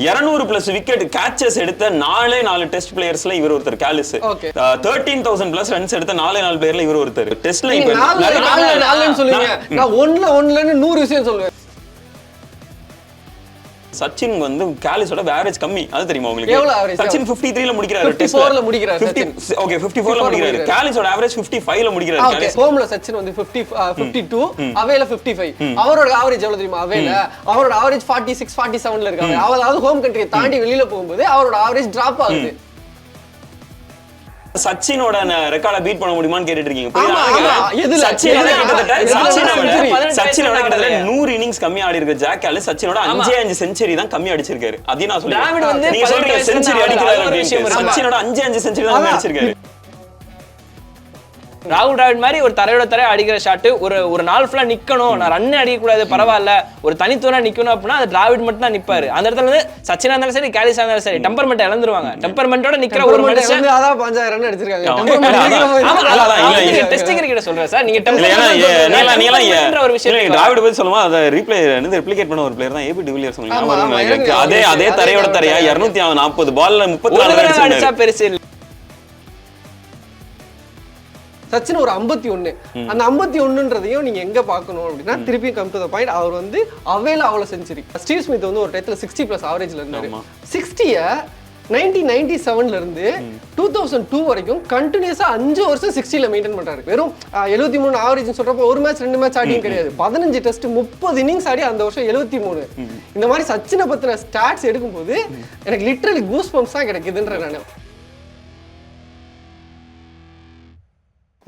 200+ wicket கேட்சஸ் எடுத்த 4 test பிளேயர்ஸ்ல இவர் ஒருத்தர் காலிஸ். 13,000+ ரன்ஸ் எடுத்த 4 பிளேயர்ல இவர் ஒருத்தர். டெஸ்ட்ல சொல்லுங்க, நான் ஒன்னுல 100 விஷயம் சொல்லுவேன். சச்சின் வந்து காலிஸோட ஆவரேஜ் கம்மி, அது தெரியுமா உங்களுக்கு? சச்சின் 53ல முடிக்கிறாரு, 54ல முடிக்கிறாரு சச்சின். ஓகே 54ல முடிக்கிறாரு. காலிஸோட ஆவரேஜ் 55ல முடிக்கிறாரு. ஓகே, ஹோம்ல சச்சின் வந்து 52, அவேல 55. அவரோட ஆவரேஜ் எவ்வளவு தெரியுமா? அவேல அவரோட ஆவரேஜ் 46 47ல இருக்காங்க. அதாவது ஹோம் கண்ட்ரியை தாண்டி வெளியில போகும்போது அவரோட ஆவரேஜ் டிராப் ஆகுது. சச்சினோட ரெக்கார்டை பீட் பண்ண முடியுமான்னு கேட்டுட்டு இருக்கீங்க. சச்சினோட கிட்டத்தட்ட 100 இன்னிங்ஸ் கம்மி ஆடி இருக்கு ஜாக் காலிஸ். சச்சினோட 5 செஞ்சுரி தான் கம்மி அடிச்சிருக்காரு. அதையும் நான் சொல்றேன். நீங்க சொல்றீங்க செஞ்சுரி அடிக்கிறாரு அப்படின்னு. சச்சினோட 5 செஞ்சுரி தான் கம்மி அடிச்சிருக்காரு. ராகுல் டிராவிட் மாதிரி ஒரு தரையோட தரையை அடிக்கிற ஷாட் ஒரு நாள் ஃபுல்லா நிக்கணும், நான் ரன் அடிக்கக்கூடாது பரவாயில்ல, ஒரு தனித்துவனா நிக்கணும் அப்படின்னா அது டிராவிட் மட்டும் தான் நிப்பாரு. அந்த இடத்துல வந்து சச்சினா இருந்தாலும் சரி காலிஸா இருந்தாலும் சரி டெம்பர்மெண்ட் இழந்துருவாங்க. டெம்பர்மெண்டோட நிக்கிற ஒரு மனுஷன் அதான் 5000 ரன் அடிச்சிருக்காங்க. டெஸ்ட் கிரிக்கெட் சொல்றேன் சார், நீங்க ஒரு விஷயம் டிராவிட் பத்தி சொல்லுமா, அதை ரெப்ளிகேட் பண்ண ஒரு பிளேயர் தான் ஏபி டிவிலியர்ஸ். அதே தரையோட தரையா 240 பால்ல 34 அடிச்சா பெருசு. சச்சின் ஒரு 51. அந்த 51ன்றதையும் நீங்க எங்க பாக்கணும் அப்படின்னா திருப்பி கம் டு தி பாயிண்ட். அவர் வந்து அவேல அவ்வளவு செஞ்சுரி. ஸ்டீவ் ஸ்மித் வந்து ஒரு டைத்துல 60+ ஆவரேஜ்ல இருந்தாரு. 60ய 1997ல இருந்து 2002 வரைக்கும் கண்டினியூஸா 5 வருஷம் 60ல மெயின்டைன் பண்றாரு. வெறும் 73 ஆவரேஜ் சொல்றப்ப ஒரு மேட்ச் 2 மேட்ச் ஆடியும் கிடையாது. 15 டெஸ்ட் 30 இன்னிங்ஸ் ஆடி அந்த வருஷம் 73. இந்த மாதிரி சச்சினை பத்தின ஸ்டாட்ஸ் எடுக்கும்போது எனக்கு லிட்டரலி கூஸ் பம்ப்ஸ் தான் கிடைக்குதுன்ற நானு.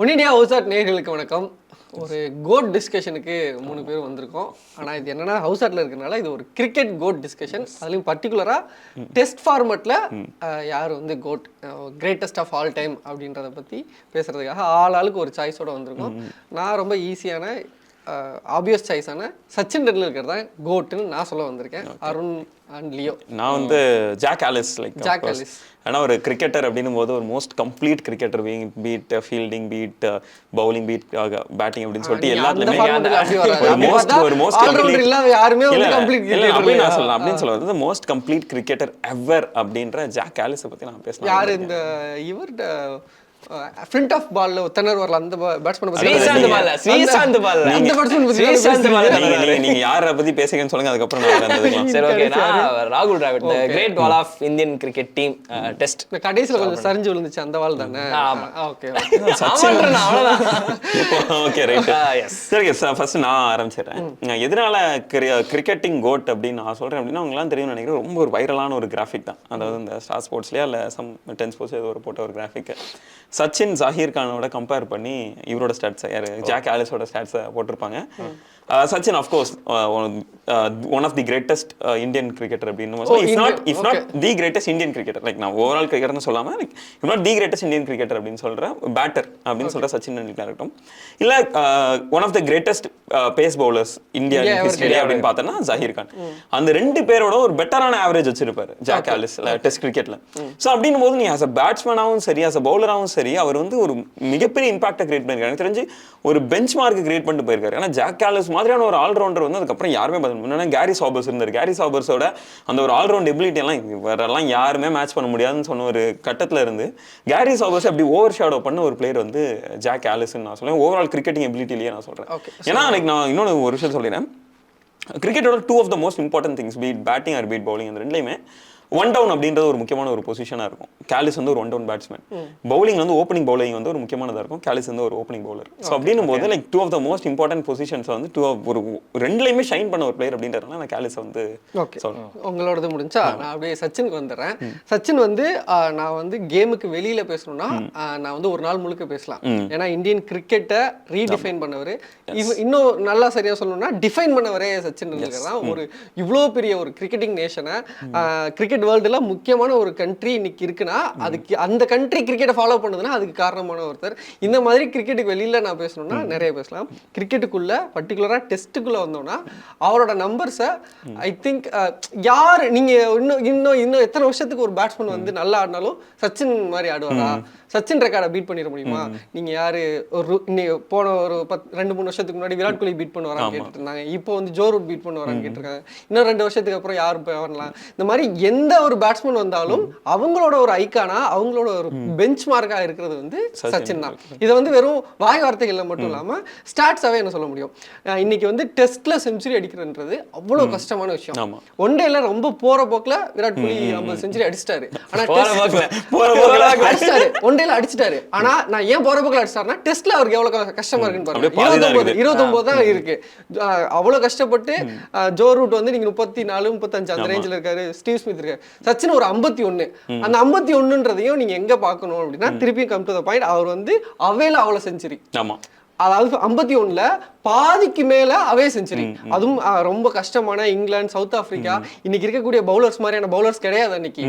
ஒன் இண்டியா ஹவுஸ் ஆட் நேயர்களுக்கு வணக்கம். ஒரு கோட் டிஸ்கஷனுக்கு 3 பேர் வந்திருக்கோம். ஆனால் இது என்னன்னா ஹவுஸ் ஆட்ல இருக்கிறனால இது ஒரு கிரிக்கெட் கோட் டிஸ்கஷன். அதுலேயும் பர்டிகுலராக டெஸ்ட் ஃபார்மெட்டில் யார் வந்து GOAT greatest of all time அப்படின்றத பற்றி பேசுறதுக்காக ஆளுக்கு ஒரு சாய்ஸோட வந்திருக்கோம். நான் ரொம்ப ஈஸியான ஆப்வியஸ் சாய்ஸான சச்சின் டெண்டுல்கர் தான் கோட்டுன்னு நான் சொல்ல வந்திருக்கேன். Arun and Leo. நான் வந்து ஜாக் காலிஸ். ஜாக் காலிஸ் ஏன்னா ஒரு கிரிக்கெட்டர் அப்படின்னும் போது ஒரு most complete cricketer, best fielding, best bowling, best batting அப்படின்னு சொல்லிட்டு எல்லாத்துலயுமே அப்படின்னு சொல்லுவது மோஸ்ட் கம்ப்ளீட் கிரிக்கெட்டர் எவர் அப்படின்ற ஜாக் காலிஸை பத்தி நான் பேசலாம். யாரு இந்த இவர் ஃப்ரண்ட் ஆஃப் பால்ல தென்னர் வரல அந்த பேட்ஸ்மேன் பத்தி நீங்க யாரை பத்தி பேசுறீங்கன்னு சொல்லுங்க, அதுக்கப்புறம் நான் வந்ததுக்கலாம். சரி ஓகே. நான் ராகுல் Dravid, the great wall of Indian cricket team test. இந்த கடைசில கொஞ்சம் சரிஞ்சு விழுந்துச்சு அந்த வால் தானே? ஆமா ஓகே அவ்வளவுதான். Okay right. சரி ஃபர்ஸ்ட் நான் ஆரம்பிச்சிடுறேன். எதனால கிரிக்கெட்டிங் கோட் அப்படின்னு நான் சொல்றேன் அப்படின்னா உங்களாம் தெரியும்னு நினைக்கிறேன். ரொம்ப ஒரு வைரலான ஒரு கிராஃபிக் தான். அதாவது இந்த ஸ்டார் ஸ்போர்ட்ஸ்லயா இல்ல சம் 10 ஸ்போர்ட்ஸ் ஏதோ ஒரு போட்ட ஒரு கிராஃபிக். சச்சின் ஜாகிர் கானோட கம்பேர் பண்ணி இவரோட ஸ்டாட்ஸ் ஜாக் காலிஸோட ஸ்டாட்ஸை போட்டிருப்பாங்க. Sachin of course one of the greatest Indian cricketer அப்படின்னு, if not the greatest Indian cricketer. Like நான் ஓவரால் கிரிக்கெட்டர்னு சொல்லாம like if not the greatest Indian cricketer அப்படின்னு சொல்ற பேட்டர் அப்படின்னு சொல்ற சச்சின் டெண்டுல்கர் இருக்கட்டும், இல்ல one of the greatest pace bowlers India history அப்படின்னு பார்த்தோம்னா ஜாகிர் கான். அந்த 2 பேரோட ஒரு பெட்டரான ஆவரேஜ் வச்சிருப்பாரு ஜாக் காலிஸ் டெஸ்ட் கிரிக்கெட்ல. ஸோ அப்படின்னும் போது நீ ஆஸ் அ பேட்ஸ்மேனாகவும் சரி ஆஸ் அ பவுலராகவும் சரி அவர் வந்து ஒரு மிகப்பெரிய இம்பாக்டை கிரியேட் பண்ணிருக்காரு. எனக்கு தெரிஞ்சு ஒரு பெஞ்ச் மார்க் கிரியேட் பண்ணிட்டு போயிருக்காரு. ஏன்னா ஜாக் காலிஸ் மாதிரியான ஒரு ஆல்ரவுண்டர் வந்து அதுக்கப்புறம் யாருமே பார்த்தீங்கன்னா கேரி சாபர்ஸ் இருந்தார். கேரி சாபர்ஸோட அந்த ஒரு ஆல்ரவுண்ட் எபிலிட்டி எல்லாம் வேறெல்லாம் யாருமே மேட்ச் பண்ண முடியாதுன்னு சொன்ன ஒரு கட்டத்துல இருந்து கேரி சாபர்ஸ் அப்படி ஓவர் ஷேடோ பண்ண ஒரு பிளேயர் வந்து ஜாக் காலிஸ்ன்னு நான் சொல்றேன். ஓவரால் கிரிக்கெட்டிங் எபிலிட்டிலேயே நான் சொல்றேன். ஏன்னா நான் இன்னொன்று ஒரு விஷயம் சொல்லிடுறேன். கிரிக்கெட்டோட 2 of the most important things best batting or best bowling, அந்த ரெண்டுலையுமே ஒன் டவுன் அப்படின்றது ஒரு முக்கியமான ஒரு பொசிஷனா இருக்கும். காலிஸ் வந்து ஒரு ஒன் டவுன் பேட்ஸ்மேன். பவுலிங் வந்து ஓப்பனிங் பவுலிங் வந்து ஒரு முக்கியமானதா இருக்கும். காலிஸ் வந்து ஒரு ஓப்பனிங் பவுலர். ஸோ அப்படின்னும் போது like 2 of the most important positions வந்து ஒரு ரெண்டுலையுமே ஷைன் பண்ண ஒரு பிளேயர் அப்படின்றதுனால நான் காலிஸ் வந்து சொல்றேன். உங்களோடது முடிஞ்சா நான் அப்படியே சச்சினுக்கு வந்துடுறேன். சச்சின் வந்து நான் வந்து கேமுக்கு வெளியில பேசணும்னா நான் வந்து ஒரு நாள் முழுக்க பேசலாம். ஏன்னா இந்தியன் கிரிக்கெட்டை ரீடிஃபைன் பண்ணவர், இன்னும் நல்லா சரியா சொல்லணும்னா டிஃபைன் பண்ணவரே சச்சின் டெண்டுல்கர் தான். ஒரு இவ்வளோ பெரிய ஒரு கிரிக்கெட்டிங் நேஷனை கிரிக்கெட் வேர்ல்டுல முக்கியமான ஒரு கண்ட்ரி இன்னைக்கு இருக்குன்னா அதுக்கு அந்த கண்ட்ரி கிரிக்கெட்டை ஃபாலோ பண்ணுதுன்னா அதுக்கு காரணமான ஒருத்தர். இந்த மாதிரி கிரிக்கெட்டுக்கு வெளியில நான் பேசணும்னா நிறைய பேசலாம். கிரிக்கெட்டுக்குள்ள பர்டிகுலரா டெஸ்ட்டுக்குள்ள வந்தோம்னா அவரோட நம்பர்ஸை ஐ திங்க் யார் நீங்க இன்னும் எத்தனை வருஷத்துக்கு ஒரு பேட்ஸ்மேன் வந்து நல்லா ஆடினாலும் சச்சின் மாதிரி ஆடுவாரா, சச்சின் ரெக்கார்டை பீட் பண்ணிட முடியுமா? நீங்க யாரு போன ஒரு 2-3 வருஷத்துக்கு முன்னாடி விராட் கோலி பீட் பண்ணுவாரான்னு கேட்டுட்டு இருந்தாங்க. இப்போ வந்து ஜோ ரூட் பீட் பண்ணுவாரான்னு கேட்டிருக்காங்க. இன்னும் 2 வருஷத்துக்கு அப்புறம் யாரு வரலாம்? இந்த மாதிரி எந்த ஒரு பேட்ஸ்மேன் வந்தாலும் அவங்களோட ஒரு ஐக்கானா, அவங்களோட ஒரு பெஞ்ச் மார்க்கா இருக்கிறது வந்து சச்சின் தான். இதை வந்து வெறும் வாய் வார்த்தைகள்ல மட்டும் இல்லாம ஸ்டாட்ஸாவே என்ன சொல்ல முடியும். இன்னைக்கு வந்து டெஸ்ட்ல செஞ்சுரி அடிக்கிறதுன்றது அவ்வளவு கஷ்டமான விஷயம். ஒன் டேல ரொம்ப போற போக்குல விராட் கோலி 50 செஞ்சுரி அடிச்சிட்டாரு. ஆனா அடிச்சிட்டாரு, ஒன் டேல அடிச்சிட்டாரு. ஆனா நான் ஏன் போற போக்குல அடிச்சாருன்னா டெஸ்ட்ல அவருக்கு எவ்வளவு கஷ்டமா இருக்குன்னு பாருங்க. 29 தான் இருக்கு. அவ்வளவு கஷ்டப்பட்டு ஜோ ரூட் வந்து நீங்க 34-35 அந்த ரேஞ்சில் இருக்காரு. ஸ்டீவ் ஸ்மித் இருக்காரு. சச்சின் ஒரு 51. அந்த 51ன்றதையும் நீங்க எங்க பாக்கணும் அப்படின்னா திருப்பி கம் டு த பாயிண்ட். அவர் வந்து அவேல அவ்வளவு செஞ்சுரி, அதாவது 51ல பாதிக்கு மேல அவே செஞ்சுரி. அதுவும் ரொம்ப கஷ்டமான இங்கிலாந்து, சவுத் ஆப்பிரிக்கா, இன்னைக்கு இருக்கக்கூடிய பவுலர்ஸ் மாதிரியான பவுலர்ஸ் கிடையாது. அன்னைக்கு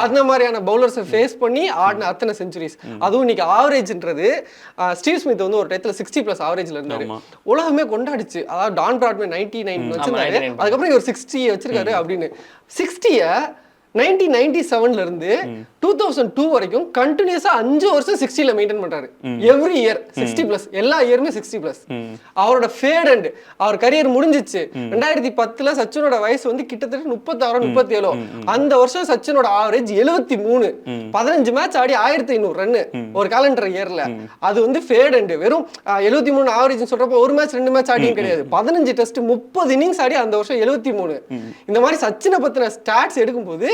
அந்த மாதிரியான பவுலர்ஸ் ஃபேஸ் பண்ணி ஆடின அத்தனை செஞ்சுரிஸ். அதுவும் இன்னைக்கு ஆவரேஜ்ன்றது ஸ்டீவ் ஸ்மித் வந்து ஒரு டயத்துல 60+ ஆவரேஜ்ல இருந்தாரு. உலகமே கொண்டாடிச்சு. அதாவது டான் பிராட்மேன் 99 வச்சிருந்தாரு, அதுக்கப்புறம் இவர் 60 வச்சிருக்காரு அப்படின்னு. 60 1997ல இருந்து 2002 வரைக்கும் கண்டினியூஸா 5 வருஷம் 60ல மெயின்டைன் பண்றாரு. எவ்ரி இயர் 60+, எல்லா இயருமே 60+. அவரோட ஃபேட் அண்ட் அவர் கரியர் முடிஞ்சிச்சு 2010ல. சச்சினோட வயசு வந்து கிட்டத்தட்ட 36-37. அந்த வருஷம் சச்சினோட ஆவரேஜ் 73. 15 மேட்ச் ஆடி 1500 ரன்னு ஒரு காலண்டர் இயர்ல. அது வந்து ஃபேட் அண்ட் வெறும் 73 ஆவரேஜ் சொல்றப்ப ஒரு மேட்ச் 2 மேட்ச் ஆடியும் கிடையாது. 15 டெஸ்ட் 30 இன்னிங்ஸ் ஆடி அந்த வருஷம் 73. இந்த மாதிரி சச்சினை பத்தின ஸ்டாட்ஸ் எடுக்கும்போது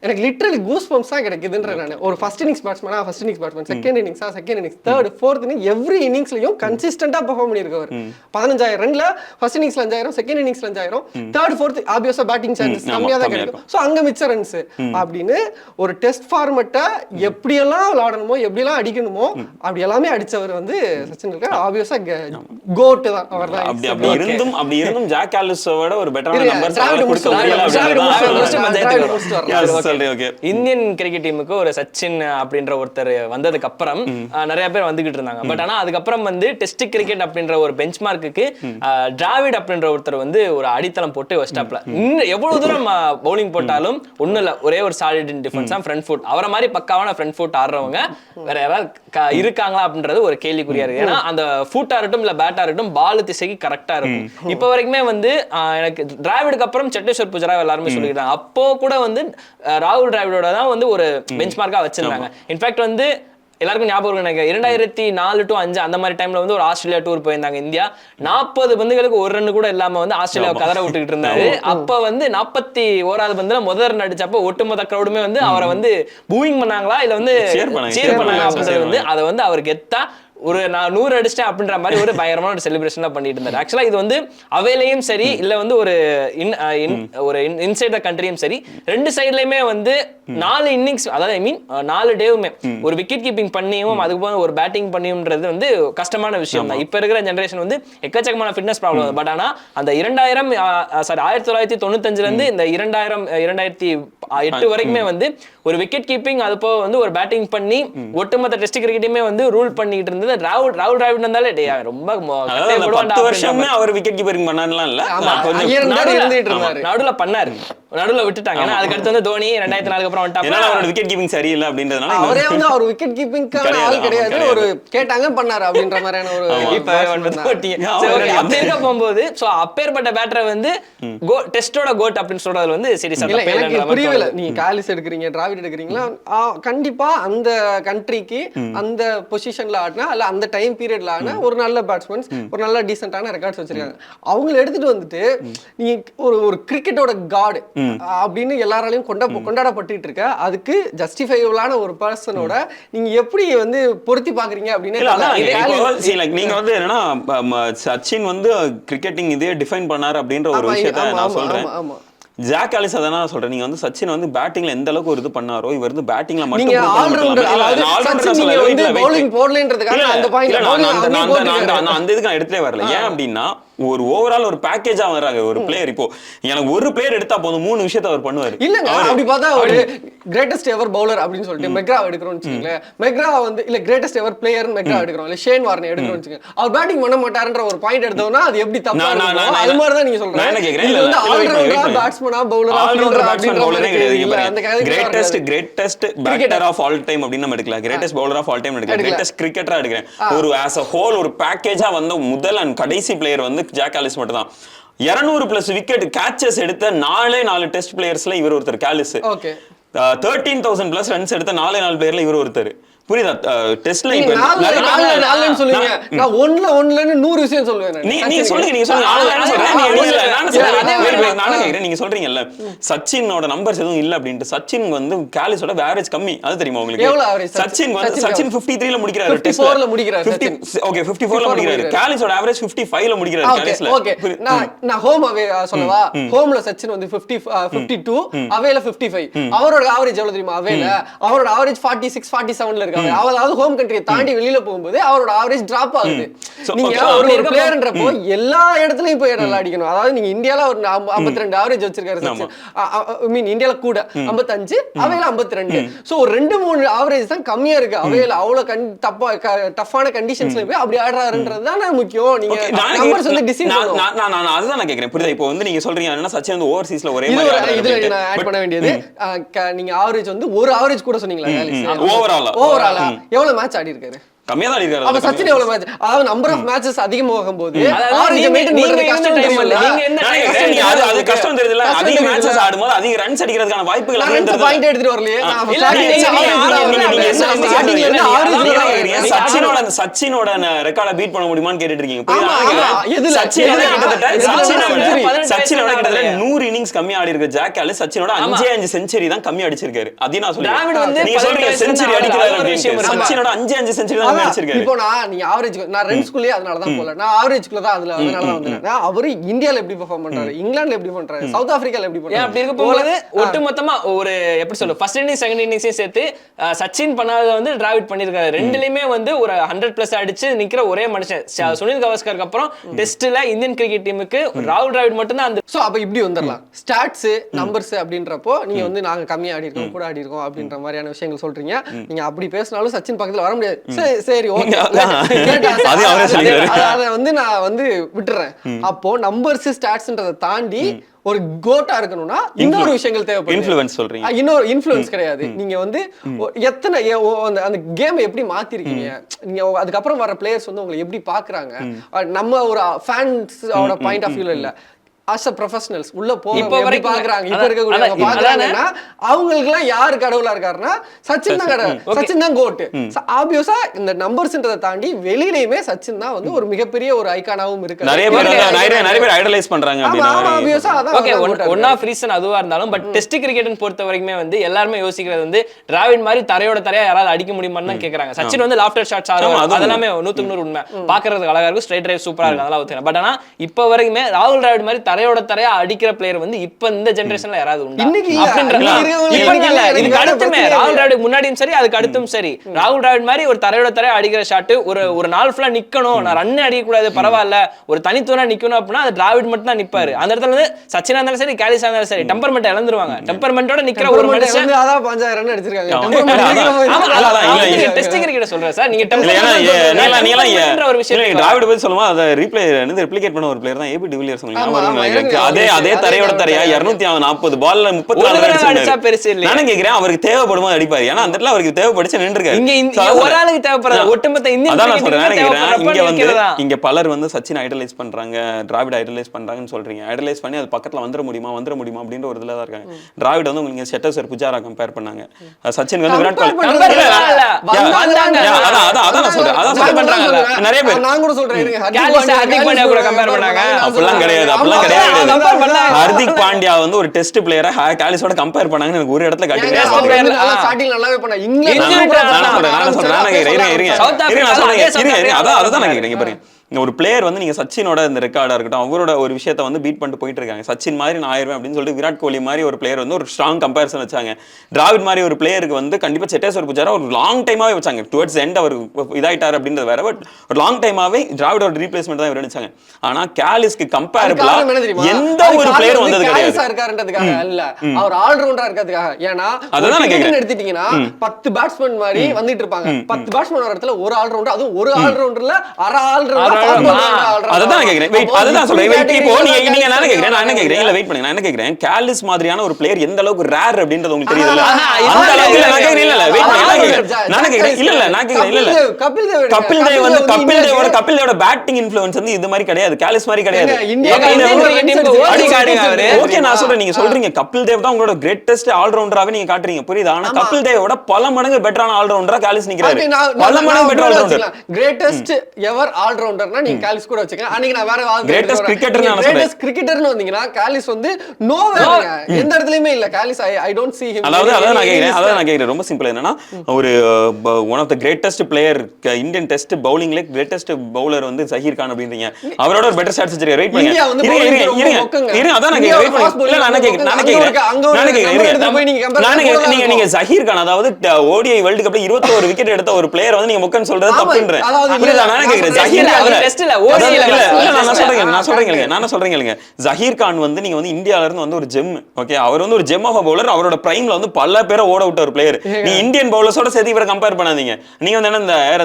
எனக்கு லிட்டரலி கூஸ் பம்ப்ஸ் தான் கிடைக்குதுன்ற. நான் ஒரு ஃபர்ஸ்ட் இன்னிங்ஸ் பேட்ஸ்மேனா ஃபர்ஸ்ட் இன்னிங்ஸ் பேட்ஸ்மேன், செகண்ட் இன்னிங்ஸா second innings, third fourth inning every இன்னிங்ஸ்லயும் கன்சிஸ்டன்ட்டா பெர்ஃபார்ம் பண்ணியிருக்கவர். 15,000 ரன்ல ஃபர்ஸ்ட் இன்னிங்ஸ்ல 5,000, செகண்ட் இன்னிங்ஸ்ல 5,000, தேர்ட் ஃபோர்த் ஆப்வியஸா பேட்டிங் சான்சஸ் கம்மியா தான் கிடைக்கும். சோ அங்க மிச்ச ரன்ஸ் அப்படின்னு ஒரு டெஸ்ட் ஃபார்மட்ட எப்படியெல்லாம் விளையாடணுமோ எப்படியெல்லாம் அடிக்கணுமோ அப்படி எல்லாமே அடிச்சவர் வந்து சச்சின் இருக்கார். ஆப்வியஸா கோட் தான் அவர் தான். அப்படி இருந்தும் ஜாக் காலிஸோட ஒரு பெட்டரான நம்பர்ஸ் கொடுக்க முடியல. இந்தியன் கிரிக்கெட் டீமுக்கு ஒரு சச்சின் அப்படின்ற ஒருத்தர் வந்ததுக்கு அப்புறம் நிறைய பேர் வந்துகிட்டு இருந்தாங்க. பட் ஆனா அதுக்கப்புறம் வந்து டெஸ்ட் கிரிக்கெட் அப்படின்ற ஒரு பெஞ்ச் மார்க்குக்கு டிராவிட் அப்படின்ற ஒருத்தர் வந்து ஒரு அடித்தளம் போட்டு வச்சிட்டாப்ல. எவ்வளவு தூரம் பவுலிங் போட்டாலும் ஒண்ணும் இல்ல, ஒரே ஒரு சாலிட் இன் டிஃபென்ஸ் தான் ஃப்ரண்ட் ஃபுட். அவரை மாதிரி பக்காவான ஃப்ரண்ட் ஃபுட் ஆடுறவங்க வேற யாராவது இருக்காங்களா அப்படின்றது ஒரு கேள்விக்குறியா இருக்கு. ஏன்னா அந்த ஃபுட்டா இருக்கட்டும் இல்ல பேட்டா இருக்கட்டும் பால் திசைக்கு கரெக்டா இருக்கும். இப்ப வரைக்குமே வந்து எனக்கு டிராவிடுக்கு அப்புறம் சேட்டேஸ்வர் புஜரா எல்லாருமே சொல்லிக்கிறாங்க. அப்போ கூட வந்து ராகுல் டிராவிடோட தான் வந்து ஒரு பெஞ்ச் மார்க்கா வச்சிருந்தாங்க. இன்ஃபேக்ட் வந்து எல்லாருக்கும் ஞாபகம் இருக்கு, 2004-5 அந்த மாதிரி டைம்ல வந்து ஒரு ஆஸ்திரேலியா டூர் போயிருந்தாங்க இந்தியா. 40 பந்துகளுக்கு ஒரு ரன் கூட இல்லாம வந்து ஆஸ்திரேலியா கதற விட்டுக்கிட்டு இருந்தாரு. அப்ப வந்து 41வது பந்துல முதல் ரன் அடிச்சப்ப ஒட்டுமொத்த கிரௌடுமே வந்து அவரை வந்து பூயிங் பண்ணாங்களா இல்ல வந்து சேர் பண்ணாங்க அப்படின்றது வந்து அதை வந்து அவருக்கு கெத்தா ஒரு நான் 100 அடிச்சிட்டேன் அப்படின்ற மாதிரி ஒரு பயங்கரமான ஒரு செலிப்ரேஷன் பண்ணிட்டு இருந்தாரு. ஆக்சுவலா இது வந்து அவையிலையும் சரி இல்ல வந்து ஒரு இன்சைட் த கண்ட்ரியும் சரி, ரெண்டு சைட்லயுமே வந்து 4 இன்னிங்ஸ், அதாவது ஐ மீன் 4 டேவுமே ஒரு விக்கெட் கீப்பிங் பண்ணியும் அதுக்கு போக ஒரு பேட்டிங் பண்ணியும்ன்றது வந்து கஷ்டமான விஷயம் தான். இப்ப இருக்கிற ஜெனரேஷன் வந்து எக்கச்சக்கமான ஃபிட்னஸ் ப்ராப்ளம். பட் ஆனா அந்த 1995ல இருந்து இந்த 2008 வரைக்குமே வந்து ஒரு விக்கெட் கீப்பிங் அது போக வந்து ஒரு பேட்டிங் பண்ணி ஒட்டுமொத்த டெஸ்ட் கிரிக்கெட்டையுமே வந்து ரூல் பண்ணிட்டு இருந்தது ராகுல் டிராவிட் இருந்தாலே ரொம்ப 10 வருஷமே அவர் விக்கெட் கீப்பிங் பண்ணலாம் இல்ல, நடுவுல பண்ணாரு, நடுவுல விட்டுட்டாங்க. ஏன்னா அதுக்கு அடுத்து வந்து தோனி 2004 அப்புறம் வந்துட்டாங்க. அவரோட விக்கெட் கீப்பிங் சரியில்லை அப்படின்றதுனால அவரே வந்து அவர் விக்கெட் கீப்பிங்கான ஆள் கிடையாது, ஒரு கேட்டாங்க பண்ணாரு அப்படின்ற மாதிரியான ஒரு அப்ப இருக்க போகும்போது சோ அப்பேற்பட்ட பேட்டரை வந்து டெஸ்டோட கோட் அப்படின்னு சொல்றது வந்து சீரியஸா இல்ல. எனக்கு புரியல, நீங்க காலிஸ் எடுக்கிறீங்க டிராவிட் எடுக்கிறீங்களா, கண்டிப்பா அந்த கண்ட்ரிக்கு அந்த பொசிஷன்ல ஆடினா அல்ல அந்த டைம் பீரியட்ல ஆன ஒரு நல்ல பேட்ஸ்மேன்ஸ் ஒரு நல்ல டீசென்ட்டான ரெக்கார்ட்ஸ் வச்சிருக்காங்க. அவங்களை எடுத்துட்டு வந்துட்டு நீங்க ஒரு கிரிக்கெட்டோட காட் அப்படின்னு எல்லாராலையும் கொண்டாடப்பட்டு இருக்க அதுக்கு ஜஸ்டிஃபைபிளான ஒரு பர்சனோட நீங்க எப்படி வந்து பொருத்தி பாக்குறீங்க அப்படின்னு நீங்க வந்து என்னன்னா சச்சின் வந்து கிரிக்கெட்டிங் இதே டிஃபைன் பண்ணாரு அப்படின்ற ஒரு விஷயத்தை நான் சொல்றேன். ஜாக் காலிஸ் அதான் நான் சொல்றேன். நீங்க வந்து சச்சின் வந்து பேட்டிங்ல எந்த அளவுக்கு ஒரு இது பண்ணாரோ இவர் வந்து பேட்டிங்ல மட்டும் அந்த இதுக்கு நான் எடுத்துட்டே வரல. ஏன் அப்படின்னா ஒரு ஓவரால் ஒரு பேக்கேஜா வர்றாங்க ஒரு பிளேயர். இப்போ எனக்கு ஒரு பிளேயர் எடுத்தா போதும் 3 விஷயத்தை அவர் பண்ணுவாரு. இல்லங்க அப்படி பார்த்தா ஒரு கிரேட்டஸ்ட் எவர் பவுலர் அப்படின்னு சொல்லிட்டு மெக்ரா எடுக்கிறோம்னு வச்சுக்கோங்களேன். மெக்ரா வந்து இல்ல கிரேட்டஸ்ட் எவர் பிளேயர் மெக்ரா எடுக்கிறோம், இல்ல ஷேன் வார்னே எடுக்கிறோம்னு வச்சுக்கோங்க. அவர் பேட்டிங் பண்ண மாட்டாருன்ற ஒரு பாயிண்ட் எடுத்தோம்னா அது எப்படி தப்பா இருக்கும்? அது மாதிரி தான் நீங்க சொல்றீங்க. இது வந்து ஆல்ரவுண்டரா பேட்ஸ்மேனா பவுலரா இல்ல அந்த greatest batter of all time அப்படின்னு நம்ம எடுக்கலாம். Greatest bowler of all time எடுக்கலாம். கிரேட்டஸ்ட் கிரிக்கெட்டரா எடுக்கிறேன். ஒரு ஆஸ் a whole ஒரு பேக்கேஜா வந்த முதல் அண்ட் கடைசி பிளேயர் வந்து ஜாக் காலிஸ் மட்டும் தான். 200+ விக்கெட் கேட்சஸ் எடுத்த 4 டெஸ்ட் பிளேயர்ஸ்ல இவர் ஒருத்தர் காலிஸ். 13,000+ ரன்ஸ் எடுத்த 4 பிளேயர்ல இவர் ஒருத்தர். புரியுதா? டெஸ்ட்ல இப்ப சொல்லுங்க, நான் ஒன்லன்னு 100 விஷயம் சொல்லுவேன். நீங்க சொல்லுங்க நீங்க சொல்றீங்கல்ல சச்சினோட நம்பர்ஸ் எதுவும் இல்ல அப்படின்ட்டு. சச்சின் வந்து காலிஸோட ஆவரேஜ் கம்மி, அது தெரியுமா உங்களுக்கு? எவ்வளவு ஆவரேஜ்? சச்சின் 53ல முடிக்கிறாரு, 54ல முடிக்கிறாரு. ஓகே 54ல முடிக்கிறாரு. காலிஸோட ஆவரேஜ் 55ல முடிக்கிறாரு காலிஸ்ல. ஓகே நான் ஹோம் அவே சொல்லவா? ஹோம்ல சச்சின் வந்து 52, அவேல 55. அவரோட ஆவரேஜ் எவ்வளவு தெரியுமா? அவேல அவரோட ஆவரேஜ் 46 47ல இருக்கு. அதாவது ஹோம் கண்ட்ரியை தாண்டி வெளியில போகும்போது அவரோட ஆவரேஜ் டிராப் ஆகுது. நீங்க ஒரு பிளேயர்ன்றப்போ எல்லா இடத்துலயும் போய் நல்லா அடிக்கணும். அதாவது நீங்க இந்தியால ஒரு 52 ஆவரேஜ் வச்சிருக்காரு சச்சின். ஐ மீன் இந்தியால கூட 55, அவையில 52. சோ ஒரு 2-3 ஆவரேஜ் தான் கம்மியா இருக்கு. அவையில அவ்வளவு டஃப்பான கண்டிஷன்ஸ்ல போய் அப்படி ஆடுறாருன்றது தான் முக்கியம். நீங்க நம்பர்ஸ் வந்து டிசைன் பண்ணனும். நான் அதுதான் நான் கேக்குறேன். புரியுதா? இப்போ வந்து நீங்க சொல்றீங்க என்ன சச்சின் வந்து ஓவர்சீஸ்ல ஒரே மாதிரி இதுல நான் ஆட் பண்ண வேண்டியது நீங்க ஆவரேஜ் வந்து ஒரு ஆவரேஜ் கூட சொன்னீங்களா? ஓவரால் எவ்வளவு மேட்ச் ஆடி இருக்காரு? கம்மியா தான் இருக்காரு. அப்ப சச்சின் எவ்வளவு மேட்ச், அதாவது நம்பர் ஆஃப் மேட்சஸ் அதிகமாகும் போது ஆவரேஜ் மெயின்டெய்ன் பண்றது கஷ்டம் தெரியல. நீங்க என்ன அது கஷ்டம் தெரியல. அதிக மேட்சஸ் ஆடும்போது அதிக ரன்ஸ் அடிக்கிறதுக்கான வாய்ப்புகள் நான் பாயிண்ட் எடுத்துட்டு வரலையே. சச்சினோட ரெக்கார்ட பீட் பண்ண முடியுமான்னு கேட்டுட்டு இருக்கீங்க. சச்சினோட கிட்டத்தட்ட 100 இன்னிங்ஸ் கம்மியா ஆடி இருக்கு ஜாக் காலிஸ். சச்சினோட 5 செஞ்சுரி தான் கம்மி அடிச்சிருக்காரு. அதையும் நான் சொல்றேன். நீங்க சொல்றீங்க செஞ்சுரி அடிக்கிறாரு அப்படின்னு. சச்சினோட 5 செஞ்சுரி தான் அடிச்சிருக்காரு. இப்போ நீங்க ஆவரேஜ் நான் ரன்ஸ்குள்ளே அதனால தான் போல. நான் ஆவரேஜ்க்குள்ள தான் அதனால தான் வந்தேன். அவரு இந்தியால எப்படி பெர்ஃபார்ம் பண்றாரு, இங்கிலாந்துல எப்படி பண்றாரு, சவுத் ஆப்பிரிக்கால எப்படி பண்றாரு, அப்படி இருக்க போகும்போது ஒட்டுமொத்தமா ஒரு எப்படி சொல்ல ஃபர்ஸ்ட் இன்னிங்ஸ் செகண்ட் இன்னிங்ஸையும் சேர்த்து சச்சின் பண்ணாத வந்து டிராவிட் பண்ணிருக்காரு. ரெண்டுலயுமே வந்து ஒரு 100+ அடிச்சு நிக்கிற ஒரே மனுஷன். சுனில் கவாஸ்கருக்கு அப்புறம் டெஸ்ட்ல இந்தியன் கிரிக்கெட் டீமுக்கு ராகுல் டிராவிட் மட்டும் தான். சோ அப்ப இப்படி வந்துடலாம் ஸ்டாட்ஸ் நம்பர்ஸ் அப்படின்றப்போ நீங்க வந்து நாங்க கம்மியா ஆடி இருக்கோம் கூட ஆடி இருக்கோம் அப்படின்ற மாதிரியான விஷயங்கள் சொல்றீங்க. நீங்க அப்படி பேசினாலும் சச்சின் பக்கத்துல வர முடியாது. சரி ஓகே அத வந்து நான் வந்து விட்டுறேன். அப்போ நம்பர்ஸ் ஸ்டாட்ஸ்ன்றதை தாண்டி ஒரு கோட்டா இருக்கணும்னா இன்னொரு விஷயங்கள் தேவைப்படுது. இன்ஃப்ளூயன்ஸ் சொல்றீங்க. இன்னொரு இன்ஃப்ளூயன்ஸ் கிடையாது. நீங்க வந்து எத்தனை அந்த கேம் எப்படி மாத்திருக்கீங்க, நீங்க அதுக்கப்புறம் வர பிளேயர்ஸ் வந்து உங்களை எப்படி பாக்குறாங்க, நம்ம ஒரு ஃபேன்ஸோட பாயிண்ட் ஆஃப் வியூல இல்ல as a professionals உள்ள போக எப்படி பாக்குறாங்க இப்ப இருக்கக்கூடிய பாக்குறாங்கன்னா அவங்களுக்கு எல்லாம் யார் கடவுளா இருக்காருன்னா சச்சின் தான் கடவுள், சச்சின் தான் கோட். ஆப்வியஸா இந்த நம்பர்ஸ்ன்றதை தாண்டி வெளியிலயுமே சச்சின் தான் வந்து ஒரு மிகப்பெரிய ஒரு ஐகானாவும் இருக்கு. நிறைய பேர் ஐடலைஸ் பண்றாங்க அப்படினா ஆப்வியஸா அதான் ஓகே ஒன் ஆஃப் ரீசன் அதுவா இருந்தாலும் பட் டெஸ்ட் கிரிக்கெட்னு பொறுத்த வரைக்குமே வந்து எல்லாரும் யோசிக்கிறது வந்து டிராவிட் மாதிரி தரையோட தரையா யாராவது அடிக்க முடியுமான்னு தான் கேக்குறாங்க. சச்சின் வந்து லாஃப்டர் ஷாட்ஸ் ஆடுவாரு, அதெல்லாம் 100% உண்மை. பாக்குறதுக்கு அழகா இருக்கும், ஸ்ட்ரைட் டிரைவ் சூப்பரா இருக்கு, அதெல்லாம் ஒத்துக்கிறேன். பட் ஆனா இப்ப வரைக்குமே ராகுல் டிராவிட் மாதிரி தரையோட தரையா அடிக்கிற பிளேயர் வந்து இப்ப இந்த ஜெனரேஷன்ல யாராவது உண்டா? ராகுல் டிராவிட் முன்னாடியும் சரி அதுக்கு அடுத்தும் சரி ராகுல் டிராவிட் மாதிரி ஒரு தரையோட தரையா அடிக்கிற ஷாட் ஒரு நாள் ஃபுல்லா நிக்கணும், நான் ரன் அடிக்க கூடாது பரவாயில்ல, ஒரு தனித்துவனா நிக்கணும் அப்படின்னா அது டிராவிட் மட்டும் தான் நிப்பாரு. அந்த இடத்துல வந்து சச்சினா இருந்தாலும் சரி காலிஸா இருந்தாலும் சரி டெம்பர்மெண்ட் இழந்துருவாங்க. டெம்பர்மெண்டோட நிக்கிற ஒரு மனுஷன் அதான் 5000 ரன் அடிச்சிருக்காங்க. டெஸ்ட் கிரிக்கெட் சொல்றேன் சார். நீங்க ஒரு விஷயம் டிராவிட் பத்தி சொல்லுமா அதை ரெப்ளிகேட் பண்ண ஒரு பிளேயர் தான் ஏபி டிவிலியர்ஸ். அதே தரையோட தரையா 240 பால்ல 34 நானும் கேக்குறேன். அவருக்கு தேவைப்படுமா அடிப்பாரு, ஏன்னா அந்த இடத்துல அவருக்கு தேவைப்படுச்சு நின்றுருக்காரு. ஒரு ஆளுக்கு தேவைப்படுறது ஒட்டுமொத்த இந்தியன் இங்க வந்து இங்க பலர் வந்து சச்சின் ஐடலைஸ் பண்றாங்க, டிராவிட் ஐடலைஸ் பண்றாங்கன்னு சொல்றீங்க. ஐடலைஸ் பண்ணி அது பக்கத்துல வந்துட முடியுமா அப்படின்ற ஒரு இதுல தான் இருக்காங்க. டிராவிட் வந்து உங்களுக்கு செட்டர்ஸ் புஜாரா கம்பேர் பண்ணாங்க, சச்சின் வந்து விராட் கோலி நிறைய பேர் நான் கூட சொல்றேன் அப்படிலாம் கிடையாது. ஹர்திக் பாண்டியா வந்து ஒரு டெஸ்ட் பிளேயரை காலிஸோட கம்பேர் பண்ணாங்கன்னு எனக்கு ஒரு இடத்துல காட்டுங்க. அதான் நான் கேக்குறேன். ஒரு பிளேயர் வந்து நீங்க சச்சினோட இந்த ரெக்கார்டா இருக்கட்டும் அவரோட ஒரு விஷயத்தை வந்து பீட் பண்ணிட்டு போயிட்டு இருக்காங்க. சச்சின் மாதிரி நான் ஆயிருவேன் அப்படின்னு சொல்லிட்டு விராட் கோலி மாதிரி ஒரு பிளேயர் வந்து ஒரு ஸ்ட்ராங் கம்பேரிசன் வச்சாங்க. டிராவிட் மாதிரி ஒரு பிளேயருக்கு வந்து கண்டிப்பா சேட்டேஸ்வர் புஜாரா ஒரு லாங் டைமாவே வச்சாங்க. டுவர்ட்ஸ் எண்ட் அவர் இதாயிட்டார் அப்படின்றது வேற, பட் ஒரு லாங் டைமாவே டிராவிடோட ரீப்ளேஸ்மெண்ட் தான் இவர் நினைச்சாங்க. ஆனா கேலிஸ்க்கு கம்பேரபிளா எந்த ஒரு பிளேயர் வந்தது கிடையாது. இருக்காருன்றதுக்காக இல்ல, அவர் ஆல்ரவுண்டரா இருக்கிறதுக்காக. ஏன்னா எடுத்துட்டீங்கன்னா 10 பேட்ஸ்மேன் மாதிரி வந்துட்டு இருப்பாங்க. 10 பேட்ஸ்மேன் வர இடத்துல ஒரு ஆல்ரவுண்டர், அதுவும் ஒரு ஆல்ரவுண்டர்ல அரை ஆல்ரவுண்டர். அதான் கேக்குறேன். வெயிட், அதுதான் சொல்றேன். வெயிட், இப்போ நீங்க நான் என்ன கேக்குறேன் இல்ல வெயிட் பண்ணுங்க. நான் என்ன கேக்குறேன், காலிஸ் மாதிரியான ஒரு பிளேயர் எந்த அளவுக்கு ரேர் அப்படின்றது உங்களுக்கு தெரியல. அந்த அளவுக்கு இல்ல. நான் கேக்குறேன் இல்ல வெயிட் பண்ணுங்க. நான் கேக்குறேன் இல்ல கபில் தேவோட பேட்டிங் இன்ஃப்ளூயன்ஸ் வந்து இது மாதிரி கிடையாது, காலிஸ் மாதிரி கிடையாது. ஓகே, நான் சொல்றேன். நீங்க சொல்றீங்க கபில் தேவ் தான் உங்களோட கிரேட்டஸ்ட் ஆல்ரவுண்டராவே நீங்க காட்டுறீங்க, புரியுது. ஆனா கபில் தேவோட பல மடங்கு பெட்டரான ஆல்ரவுண்டரா காலிஸ் நிக்கிறாரு. பல மடங்கு பெட்டர் ஆல்ரவுண்டர். கிரேட்டஸ்ட் எவர் ஆல்ரவுண்டர்னா நீங்க காலிஸ் கூட வச்சுக்க. அன்னைக்கு நான் வேற கிரேட்டஸ்ட் கிரிக்கெட்டர் நான் சொல்றேன். கிரேட்டஸ்ட் கிரிக்கெட்டர்னு வந்தீங்கன்னா காலிஸ் வந்து நோவேங்க, எந்த இடத்துலயுமே இல்ல. Kallis I don't see him. அதாவது நான் கேக்குறேன் ரொம்ப சிம்பிள். என்னன்னா ஒரு one of the greatest player Indian test பவுலிங்ல கிரேட்டஸ்ட் பவுலர் வந்து ஜஹீர் கான் அப்படின்றீங்க. அவரோட ஒரு பெட்டர் ஸ்டாட்ஸ் வச்சிருக்காரு. வெயிட் பண்ணுங்க. அதான் நான் கேக்குறேன். வெயிட் பண்ணுங்க. இல்ல நான் கேக்குறேன். நீங்க ஜஹீர் கான் அதாவது ஓடிஐ வேர்ல்ட் கப்ல 21 விக்கெட் எடுத்த ஒரு பிளேயர் வந்து நீங்க முக்கன் சொல்றது தப்புன்றேன். நான் கேக்குறேன் ஜஹீர் கான் டெஸ்ட்ல ஓடிஐ நான் சொல்றேங்க ஜஹீர் கான் வந்து நீங்க வந்து இந்தியால இருந்து வந்து ஒரு ஜெம். ஓகே, அவர் வந்து ஒரு ஜெம் ஆஃப் பவுலர். அவரோட பிரைம்ல வந்து பல பேரை ஓட விட்ட ஒரு பிளேயர். நீ இந்தியன் பவுலர்ஸோட சேர்த்து இவரை கம்பேர் பண்ணாதீங்க. நீங்க வந்து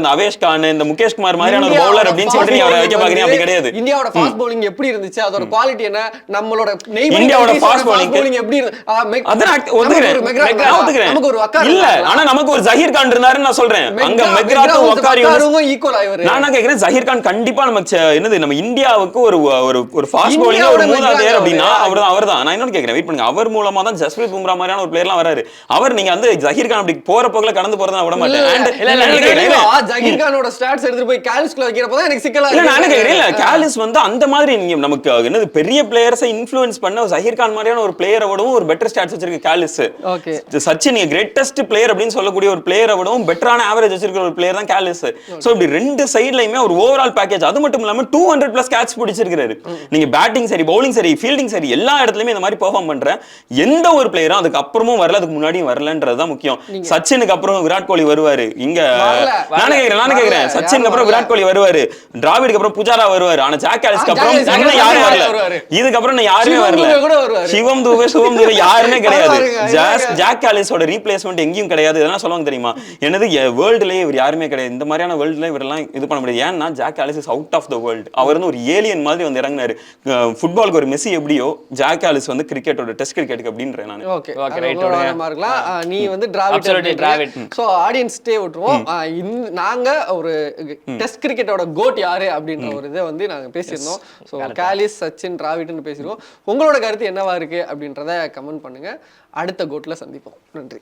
இந்த அவேஷ் கான், இந்த முகேஷ் குமார் மாதிரியான ஒரு பவுலர் அப்படின்னு சொல்லிட்டு நீங்க அவரை வைக்க பாக்குறீங்க. அப்படி கிடையாது. இந்தியாவோட ஃபாஸ்ட் பவுலிங் எப்படி இருந்துச்சு, அதோட குவாலிட்டி என்ன, நம்மளோட இந்தியாவோட ஃபாஸ்ட் பவுலிங் எப்படி நமக்கு ஒரு வக்கார் இல்ல. ஆனா நமக்கு ஒரு ஜஹீர் கான் இருந்தாருன்னு நான் சொல்றேன். அங்க மெக்ராத்தும் வக்காரியும் ஈக்குவல் ஆயிரு. நான் கேக்குறேன் ஜஹீர் கான் கண்டிப்பா நமக்கு என்னது நம்ம இந்தியாவுக்கு ஒரு ஒரு ஃபாஸ்ட் பவுலிங் ஒரு மூதாதையர் அப்படின்னா அவர்தான். நான் இன்னொன்னு கேக்குறேன். வெயிட் பண்ணுங்க. அவர் மூலமா தான் ஜஸ்பிரீத் பும்ரா மாதிரியான ஒரு பிளேயர்லாம் வராரு. அவர் நீங்க வந்து ஜஹீர் கான் அப்படி போற போக்குல கடந்து போறத விட மாட்டேன். ஜஹீர் கானோட ஸ்டாட்ஸ் எடுத்து போய் காலிஸ்க்குள்ள வைக்கிறப்ப தான் எனக்கு சிக்கலா இல்ல. நான் கேக்குறேன் இல்ல காலிஸ் வந்து அந்த மாதிரி நீங்க நமக்கு என்னது பெரிய பிளேயர்ஸை இன்ஃப்ளூயன்ஸ் பண்ண ஜஹீர் கான் மாதிரியான ஒரு பிளேயரை விடவும் ஒரு பெட்டர் ஸ்டாட்ஸ் வச்சிருக்க காலிஸ். ஓகே, சச்சின் நீங்க கிரேட்டஸ்ட் பிளேயர் அப்படின்னு சொல்லக்கூடிய ஒரு பிளேயரை விடவும் பெட்டரான ஆவரேஜ் வச்சிருக்கிற ஒரு பிளேயர் தான் காலிஸ். சோ இப்படி ரெண்டு சைடுலயுமே ஒரு ஓவரால் பேக்கேஜ். அது மட்டும் இல்லாம 200+ கேட்ச் பிடிச்சிருக்காரு. நீங்க பேட்டிங் சரி, பவுலிங் சரி, ஃபீல்டிங் சரி, எல்லா இடத்துலயுமே இந்த மாதிரி பெர்ஃபார்ம் பண்ற எந்த ஒரு பிளேயரும் அதுக்கு அப்புறமும் வரல, அதுக்கு முன்னாடியும் வரலன்றதுதான் முக்கியம். சச்சினுக்கு அப்புறம் விராட் கோலி வருவாரு. இங்க நான் கேக்குறேன் சச்சினுக்கு அப்புறம் விராட் கோலி வருவாரு, டிராவிடுக்கு அப்புறம் புஜாரா வருவாரு. ஆனா ஜாக் காலிஸ்க்கு அப்புறம் யாரும் வரல. இதுக்கப்புறம் யாருமே வரல. சிவம் தூபே யாருமே கிடையாது. ஜாக் காலிஸோட ரீப்ளேஸ்மெண்ட் எங்கேயும் கிடையாது. இதெல்லாம் சொல்லுவாங்க தெரியுமா? என்னது வேர்ல்டுலயே இவர் யாருமே கிடையாது. இந்த மாதிரியான வேர்ல்டுல இவரெல்லாம் இது பண்ண முடியாது. ஏன்னா Jacques Kallis is out of the world. அவர் வந்து ஒரு ஏலியன் மாதிரி வந்து இறங்கினாரு. ஃபுட்பாலுக்கு ஒரு மெஸ்ஸி எப்படியோ ஜாக் காலிஸ் வந்து கிரிக்கெட்டோட டெஸ்ட் கிரிக்கெட்டுக்கு அப்படின்றேன் நான். ஓகே ரைட் இருக்கலாம். நீ வந்து டிராவிட். சோ ஆடியன்ஸ் ஸ்டே விட்டுருவோம். நாங்க ஒரு டெஸ்ட் கிரிக்கெட்டோட கோட் யாரு அப்படின்ற ஒரு இதை வந்து நாங்க பேசியிருந்தோம். ஸோ காலிஸ், சச்சின், டிராவிட்னு பேசிடுவோம். உங்களோட கருத்து என்னவா இருக்கு அப்படின்றத கமெண்ட் பண்ணுங்க. அடுத்த கோட்ல சந்திப்போம். நன்றி.